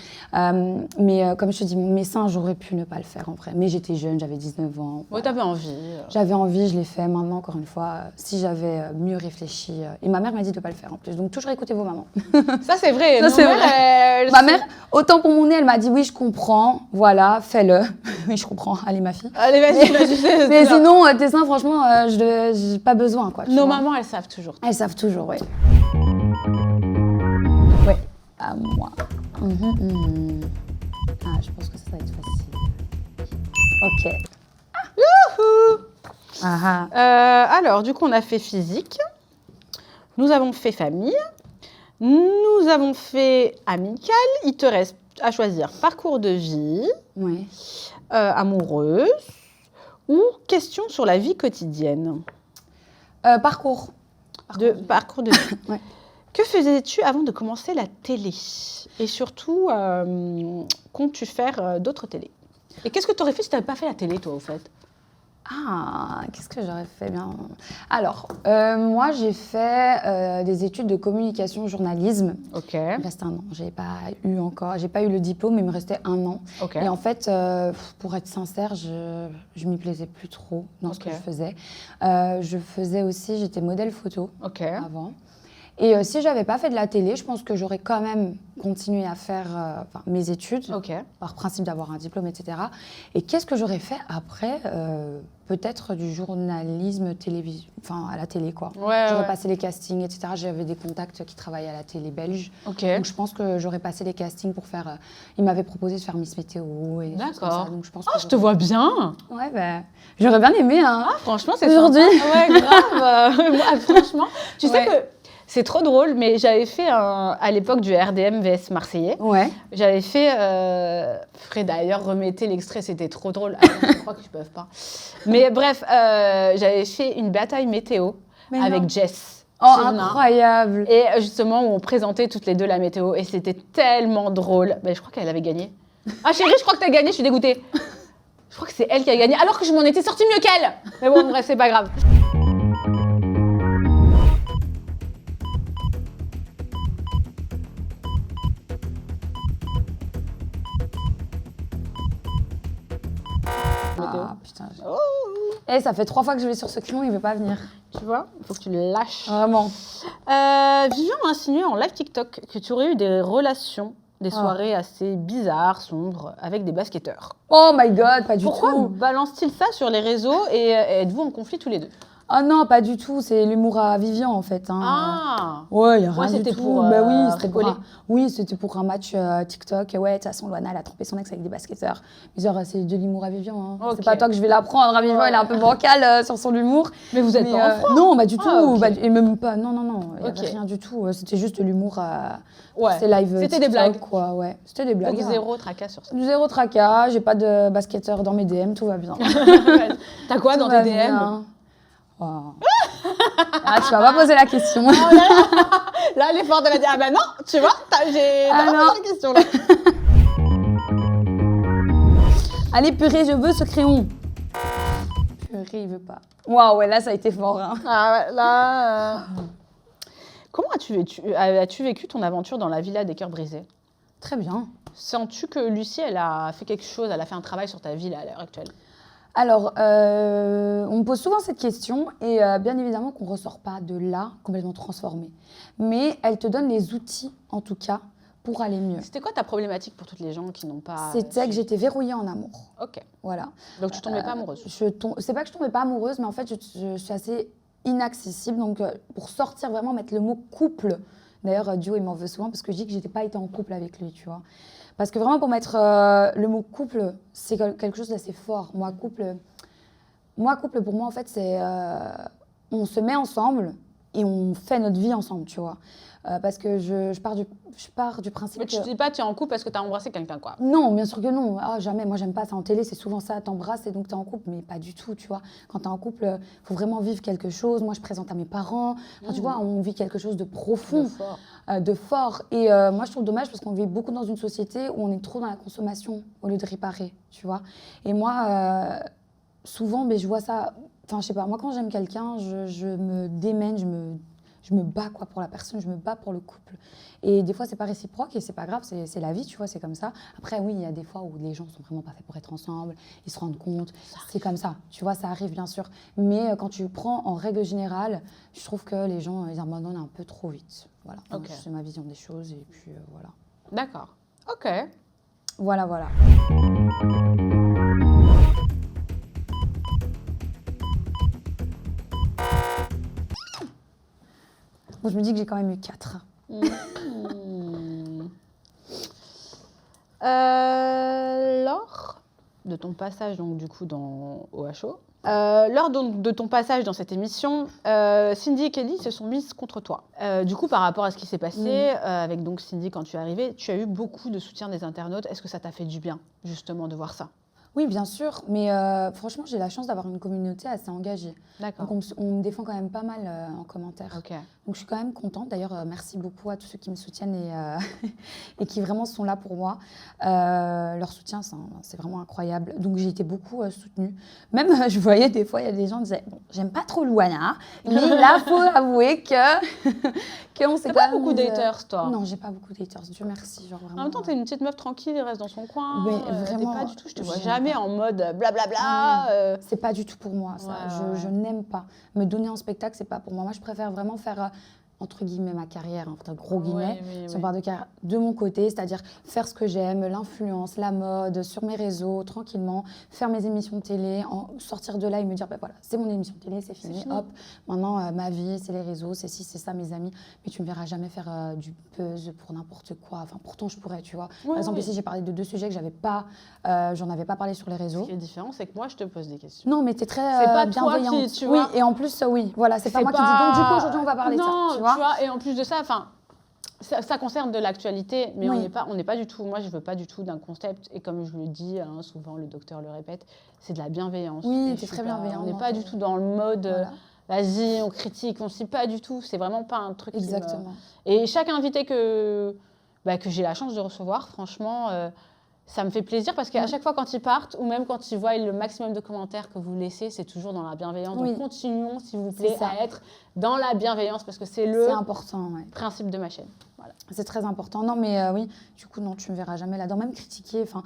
Mais comme je te dis, mes seins, j'aurais pu ne pas le faire en vrai. Mais j'étais jeune, j'avais 19 ans. Ouais, Voilà. t'avais envie. J'avais envie, je l'ai fait. Maintenant, encore une fois, si j'avais mieux réfléchi. Et ma mère m'a dit de ne pas le faire en plus. Donc, toujours écoutez vos mamans. Ça, c'est vrai. Ça, Nos c'est mères, vrai. elles Ma sont- mère, autant pour mon nez, elle m'a dit oui, je comprends. Voilà, fais-le. Oui, je comprends. Allez, ma fille. Allez, vas-y, vas-y. Mais sinon, tes seins, franchement, je n'ai pas besoin. Quoi, tu Nos vois. mamans, elles savent toujours. Elles savent toujours, oui. Oui, à moi. Ah, je pense que ça va être facile. Ok. Ah, Alors, du coup, on a fait physique. Nous avons fait famille. Nous avons fait amical. Il te reste à choisir parcours de vie, oui. amoureuse ou question sur la vie quotidienne. Parcours. Parcours de vie. Ouais. Que faisais-tu avant de commencer la télé? Et surtout, comptes-tu faire d'autres télés? Et qu'est-ce que tu aurais fait si tu n'avais pas fait la télé, toi, au fait? Ah, qu'est-ce que j'aurais fait bien? Alors, moi, j'ai fait des études de communication journalisme. Ok. Il me reste 1 an. J'ai pas eu le diplôme, il me restait 1 an. Ok. Et en fait, pour être sincère, je m'y plaisais plus trop dans ce que Ok. je faisais. J'étais modèle photo Ok. avant. Et si j'avais pas fait de la télé, je pense que j'aurais quand même continué à faire mes études, Ok. par principe d'avoir un diplôme, etc. Et qu'est-ce que j'aurais fait après? Peut-être du journalisme à la télé, quoi. Ouais, J'aurais ouais. passé les castings, etc. J'avais des contacts qui travaillaient à la télé belge. Ok. Donc je pense que j'aurais passé les castings pour faire... ils m'avaient proposé de faire Miss Météo et des choses comme D'accord. ça. Donc je pense Oh, que je te vois bien. Ouais, bah, j'aurais bien aimé, hein. Ah, franchement, c'est Aujourd'hui. sympa. Ouais, grave. Moi, franchement, tu sais Ouais. que c'est trop drôle, mais j'avais fait à l'époque du RDM VS Marseillais. Ouais. J'avais fait. Fred d'ailleurs remettez l'extrait, c'était trop drôle. Ah, je crois qu'ils peuvent pas. Mais bref, j'avais fait une bataille météo Mais avec non. Jess. Oh, Sylvain. incroyable. Et justement, où on présentait toutes les deux la météo. Et c'était tellement drôle. Ben, je crois qu'elle avait gagné. Ah chérie, je crois que t'as gagné, je suis dégoûtée. Je crois que c'est elle qui a gagné, alors que je m'en étais sortie mieux qu'elle. Mais bon, bref, c'est pas grave. Ah, putain. Eh, ça fait 3 fois que je vais sur ce crayon, il veut pas venir. Tu vois, il faut que tu le lâches. Vraiment. Vivian a insinué en live TikTok que tu aurais eu des relations, des Ah. soirées assez bizarres, sombres, avec des basketteurs. Oh my god, pas du Pourquoi tout. balance-t-il ça sur les réseaux et êtes-vous en conflit tous les deux? Ah non, pas du tout. C'est l'humour à Vivian, en fait. Hein. Ah Ouais, il n'y a rien Ouais, du c'était tout. pour, Bah oui, c'était rigoler. c'était pour un match TikTok. Ouais, de toute façon, Loana, elle a trompé son ex avec des basketteurs. Mais genre, c'est de l'humour à Vivian. Hein. Ok. C'est pas toi que je vais l'apprendre. À Vivian, elle est un peu bancale sur son humour. Mais vous êtes Mais, pas en froid. non, pas du tout. Ah, ok. Et même pas. Non, non, non. Il n'y avait Ok. rien du tout. C'était juste de l'humour. Ouais. C'était live. C'était TikTok, des blagues. Quoi, ouais. C'était des blagues. Donc hein. zéro tracas sur ça. Zéro tracas. J'ai pas de basketteur dans mes DM. Tout va bien. T'as quoi dans Tout tes va DM? bien. Oh. Ah, tu vas pas poser la question. Là, elle est forte, elle va dire, ah bah non, tu vois, t'as Ah pas non. posé la question là. Allez, purée, je veux ce crayon. Purée, il veut pas. Waouh, ouais, là, ça a été fort. Hein. Ah ouais, là. Comment as-tu vécu ton aventure dans la villa des cœurs brisés? Très bien. Sens-tu que Lucie, elle a fait quelque chose, elle a fait un travail sur ta vie là, à l'heure actuelle? Alors, on me pose souvent cette question et bien évidemment qu'on ne ressort pas de là complètement transformé. Mais elle te donne les outils, en tout cas, pour aller mieux. C'était quoi ta problématique pour toutes les gens qui n'ont pas... C'était que j'étais verrouillée en amour. Ok. Voilà. Donc tu tombais pas amoureuse? C'est pas que je tombais pas amoureuse, mais en fait, je suis assez inaccessible. Donc, pour sortir vraiment, mettre le mot couple. D'ailleurs, Dio, il m'en veut souvent parce que je dis que j'étais pas été en couple avec lui, tu vois. Parce que vraiment, pour mettre le mot couple, c'est quelque chose d'assez fort. Moi, couple, pour moi, en fait, c'est... on se met ensemble et on fait notre vie ensemble, tu vois. Parce que je pars du principe Mais tu que... te dis pas tu es en couple parce que tu as embrassé quelqu'un, quoi. Non, bien sûr que non. Ah, jamais. Moi, j'aime pas ça en télé. C'est souvent ça, t'embrasses et donc t'es en couple. Mais pas du tout, tu vois. Quand t'es en couple, faut vraiment vivre quelque chose. Moi, je présente à mes parents. Enfin, tu vois, on vit quelque chose de profond, de fort. Et moi, je trouve dommage parce qu'on vit beaucoup dans une société où on est trop dans la consommation au lieu de réparer, tu vois. Et moi, souvent, je vois ça... Enfin, je sais pas. Moi, quand j'aime quelqu'un, je me démène, je me bats quoi, pour la personne, je me bats pour le couple. Et des fois, c'est pas réciproque et c'est pas grave, c'est la vie, tu vois, c'est comme ça. Après, oui, il y a des fois où les gens sont vraiment pas faits pour être ensemble, ils se rendent compte, c'est comme ça, tu vois, ça arrive bien sûr. Mais quand tu prends en règle générale, je trouve que les gens, ils abandonnent un peu trop vite. Voilà, Ok. c'est ma vision des choses et puis voilà. D'accord. Ok. Voilà, voilà. Bon, je me dis que j'ai quand même eu 4. Lors de ton passage donc du coup dans OHO, lors de ton passage dans cette émission, Cindy et Kelly se sont mises contre toi. Du coup, par rapport à ce qui s'est passé avec donc Cindy quand tu es arrivée, tu as eu beaucoup de soutien des internautes. Est-ce que ça t'a fait du bien justement de voir ça? Oui, bien sûr, mais franchement, j'ai la chance d'avoir une communauté assez engagée. D'accord. Donc, on me défend quand même pas mal en commentaire. Ok. Donc, je suis quand même contente. D'ailleurs, merci beaucoup à tous ceux qui me soutiennent et qui vraiment sont là pour moi. Leur soutien, c'est vraiment incroyable. Donc, j'ai été beaucoup soutenue. Même, je voyais des fois, il y a des gens qui disaient bon, j'aime pas trop Loana, mais là, il faut avouer qu'on s'est T'as quand pas même beaucoup mise, d'haters, toi? Non, j'ai pas beaucoup d'haters. Dieu merci. Genre, vraiment, En même temps, t'es une petite meuf tranquille, elle reste dans son coin. Mais T'es vraiment, pas du tout, je te vois j'aime jamais pas. en mode blablabla. Ah, c'est pas du tout pour moi, ça. Ouais, Je n'aime pas. Me donner en spectacle, c'est pas pour moi. Moi, je préfère vraiment faire, entre guillemets, ma carrière, entre gros guillemets, Oui, si on parle de carrière, de mon côté, c'est-à-dire faire ce que j'aime, l'influence, la mode, sur mes réseaux, tranquillement, faire mes émissions de télé, sortir de là et me dire, voilà, c'est mon émission de télé, c'est fini, hop, maintenant, ma vie, c'est les réseaux, c'est ci, c'est ça, mes amis, mais tu me verras jamais faire du buzz pour n'importe quoi. Enfin, pourtant, je pourrais, tu vois. Par exemple, ici, j'ai parlé de 2 sujets que j'en avais pas parlé sur les réseaux. Ce qui est différent, c'est que moi, je te pose des questions. Non, mais t'es très C'est pas toi bienveillante. qui, tu oui, vois. et en plus, oui, voilà, c'est pas moi qui dis. Donc, du coup, aujourd'hui, on va parler de ça, tu vois. Et en plus de ça, enfin, ça concerne de l'actualité, mais Oui. on n'est pas du tout. Moi, je veux pas du tout d'un concept. Et comme je le dis, hein, souvent le docteur le répète, c'est de la bienveillance. Oui, Et t'es je très suis pas- bienveillante. On n'est pas du tout dans le mode. Voilà. Vas-y, on critique, on ne sait pas du tout. C'est vraiment pas un truc. Exactement. Et chaque invité que j'ai la chance de recevoir, franchement, ça me fait plaisir parce qu'à chaque fois quand ils partent, ou même quand ils voient le maximum de commentaires que vous laissez, c'est toujours dans la bienveillance. Oui. Donc continuons, s'il vous plaît, C'est ça. à être dans la bienveillance, parce que c'est C'est important, ouais. principe de ma chaîne. Voilà. C'est très important. Non, mais oui, du coup, non, tu me verras jamais là-dedans. Même critiquer, enfin,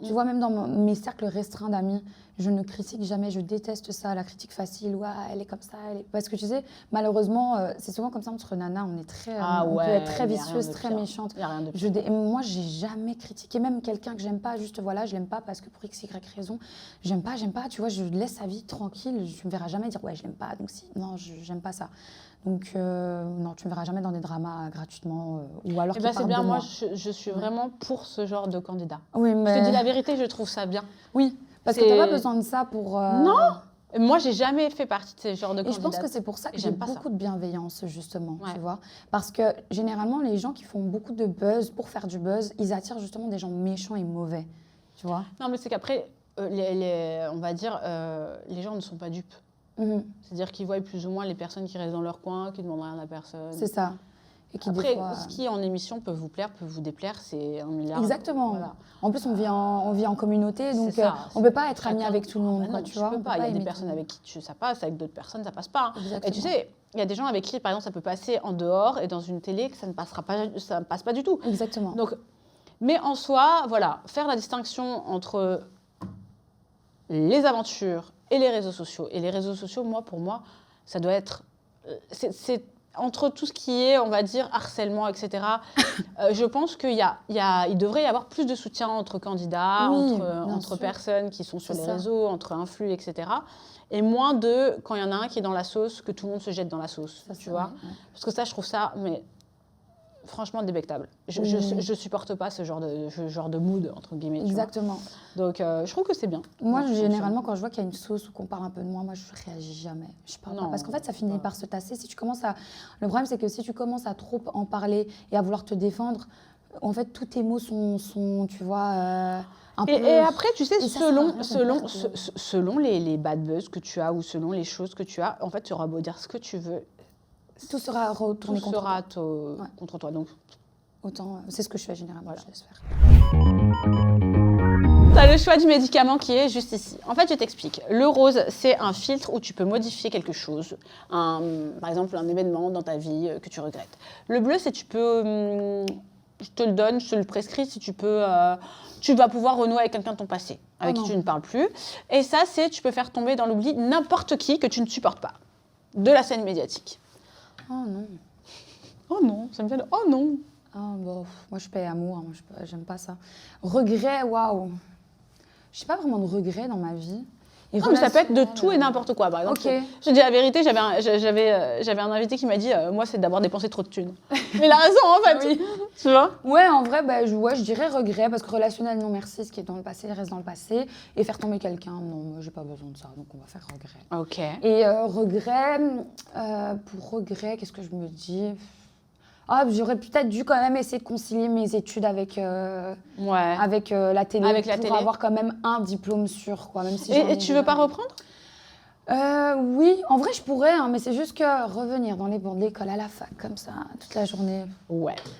tu vois, même dans mes cercles restreints d'amis, je ne critique jamais. Je déteste ça, la critique facile. Ouais, elle est comme ça. Parce que tu sais, malheureusement, c'est souvent comme ça entre nanas. On est très, on peut être très vicieuse, très méchante. Il n'y a rien de pire. Moi, j'ai jamais critiqué. Même quelqu'un que j'aime pas, juste voilà, je l'aime pas parce que pour x, y raison, j'aime pas. Tu vois, je laisse sa vie tranquille. Je me verrai jamais dire ouais, je l'aime pas. Donc si, non, j'aime pas ça. Donc, non, tu ne me verras jamais dans des dramas gratuitement ou alors c'est bien, moi, je suis vraiment pour ce genre de candidat. Oui, mais... Je te dis la vérité, je trouve ça bien. Oui, parce que tu n'as pas besoin de ça pour... Non, moi, j'ai jamais fait partie de ce genre de candidat. Et je pense que c'est pour ça que j'aime beaucoup de bienveillance, justement, tu vois. Parce que, généralement, les gens qui font beaucoup de buzz pour faire du buzz, ils attirent justement des gens méchants et mauvais, tu vois. Non, mais c'est qu'après, on va dire, les gens ne sont pas dupes. C'est-à-dire qu'ils voient plus ou moins les personnes qui restent dans leur coin, qui ne demandent rien à personne. C'est ça. Et qui, après, ce qui en émission peut vous plaire, peut vous déplaire, c'est un milliard. Exactement. Voilà. En plus, on vit en communauté, donc on ne peut pas être amis avec tout le monde. Non, tu vois, peux pas. Il y a des personnes avec qui ça passe, avec d'autres personnes, ça passe pas. Et tu sais, il y a des gens avec qui, par exemple, ça peut passer en dehors et dans une télé, que ça ne passe pas du tout. Exactement. Donc, mais en soi, voilà, faire la distinction entre les aventures et les réseaux sociaux. Et les réseaux sociaux, pour moi, ça doit être... C'est entre tout ce qui est, on va dire, harcèlement, etc. Je pense qu'il devrait y avoir plus de soutien entre candidats, entre personnes qui sont sur les réseaux, entre influx, etc. Et moins de, quand il y en a un qui est dans la sauce, que tout le monde se jette dans la sauce, tu vois. Parce que ça, je trouve ça... mais franchement débectable. Je supporte pas ce genre de mood, entre guillemets. Exactement. Donc, je trouve que c'est bien. Moi, généralement, quand je vois qu'il y a une sauce ou qu'on parle un peu de moi, je réagis jamais. Je parle pas. Parce qu'en fait, ça finit par se tasser. Si tu commences à... Le problème, c'est que si tu commences à trop en parler et à vouloir te défendre, en fait, tous tes mots sont tu vois... Et après, tu sais, selon les bad buzz que tu as ou selon les choses que tu as, en fait, tu auras beau dire ce que tu veux. Tout sera retourné contre toi. Donc, autant, c'est ce que je fais généralement, je laisse faire. Tu as le choix du médicament qui est juste ici. En fait, je t'explique. Le rose, c'est un filtre où tu peux modifier quelque chose. Par exemple, un événement dans ta vie que tu regrettes. Le bleu, c'est tu peux... je te le donne, je te le prescris si tu peux... tu vas pouvoir renouer avec quelqu'un de ton passé, avec qui tu ne parles plus. Et ça, c'est tu peux faire tomber dans l'oubli n'importe qui que tu ne supportes pas de la scène médiatique. Oh non. Oh non, ça me fait de... Oh non. Oh, bon, moi, je paie amour, j'aime pas ça. Regret, waouh. Je n'ai pas vraiment de regret dans ma vie. Non, mais ça peut être de tout et n'importe quoi. Par exemple, je te dis la vérité, j'avais un invité qui m'a dit moi, c'est d'avoir dépensé trop de thunes. Mais il a raison, en fait. Oui. Tu vois? Ouais, en vrai, je dirais regret, parce que relationnel, non merci, ce qui est dans le passé reste dans le passé. Et faire tomber quelqu'un, non, moi, j'ai pas besoin de ça, donc on va faire regret. Ok. Et regret, pour regret, qu'est-ce que je me dis? J'aurais peut-être dû quand même essayer de concilier mes études avec la télé pour avoir quand même un diplôme sûr, quoi. Même si et tu veux pas reprendre? Oui, en vrai je pourrais, hein, mais c'est juste que revenir dans les bancs de l'école à la fac comme ça toute la journée,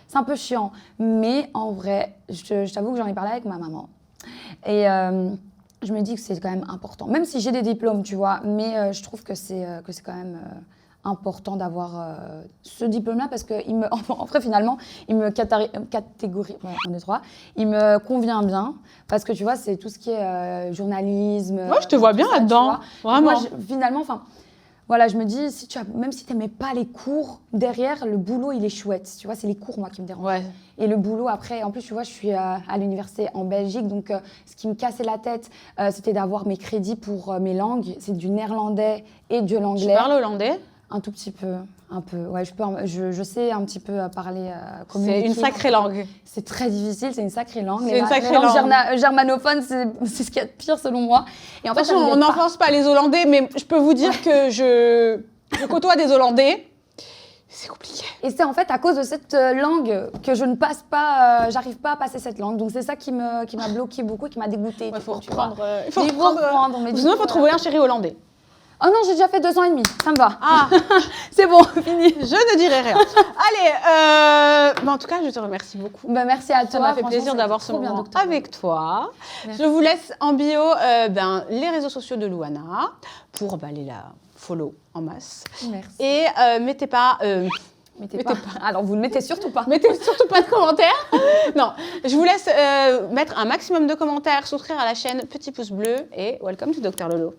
c'est un peu chiant. Mais en vrai, je t'avoue que j'en ai parlé avec ma maman et je me dis que c'est quand même important, même si j'ai des diplômes, tu vois, mais je trouve que c'est quand même important d'avoir ce diplôme-là parce que en vrai, finalement, il me catégorie, on est trois, il me convient bien parce que tu vois, c'est tout ce qui est journalisme. Moi, je te vois bien là-dedans, vraiment. Moi, finalement, voilà, je me dis, même si tu n'aimais pas les cours, derrière, le boulot, il est chouette. Tu vois, c'est les cours, moi, qui me dérangent. Ouais. Et le boulot, après, en plus, tu vois, je suis à l'université en Belgique, donc ce qui me cassait la tête, c'était d'avoir mes crédits pour mes langues. C'est du néerlandais et de l'anglais. Tu parles hollandais? Un tout petit peu, un peu. Ouais, je sais un petit peu parler, communiquer. C'est une sacrée langue. C'est très difficile, c'est une sacrée langue. C'est une sacrée langue. Germanophone, c'est ce qu'il y a de pire selon moi. Et en fait, on n'enfonce pas les Hollandais, mais je peux vous dire que je côtoie des Hollandais. C'est compliqué. Et c'est en fait à cause de cette langue que je ne passe pas, j'arrive pas à passer cette langue. Donc c'est ça qui m'a bloqué beaucoup, qui m'a dégoûtée. Il faut reprendre. Sinon, il faut trouver un chéri hollandais. Oh non, j'ai déjà fait 2 ans et demi, ça me va. C'est bon, fini. Je ne dirai rien. Allez, en tout cas, je te remercie beaucoup. Merci à toi. Ça m'a fait plaisir d'avoir ce moment avec toi. Merci. Je vous laisse en bio les réseaux sociaux de Louana pour aller la follow en masse. Merci. Et mettez pas... Mettez pas. Alors, vous ne mettez surtout pas. mettez surtout pas de commentaires. Non, je vous laisse mettre un maximum de commentaires, souscrire à la chaîne, petit pouce bleu et welcome to Dr Lolo.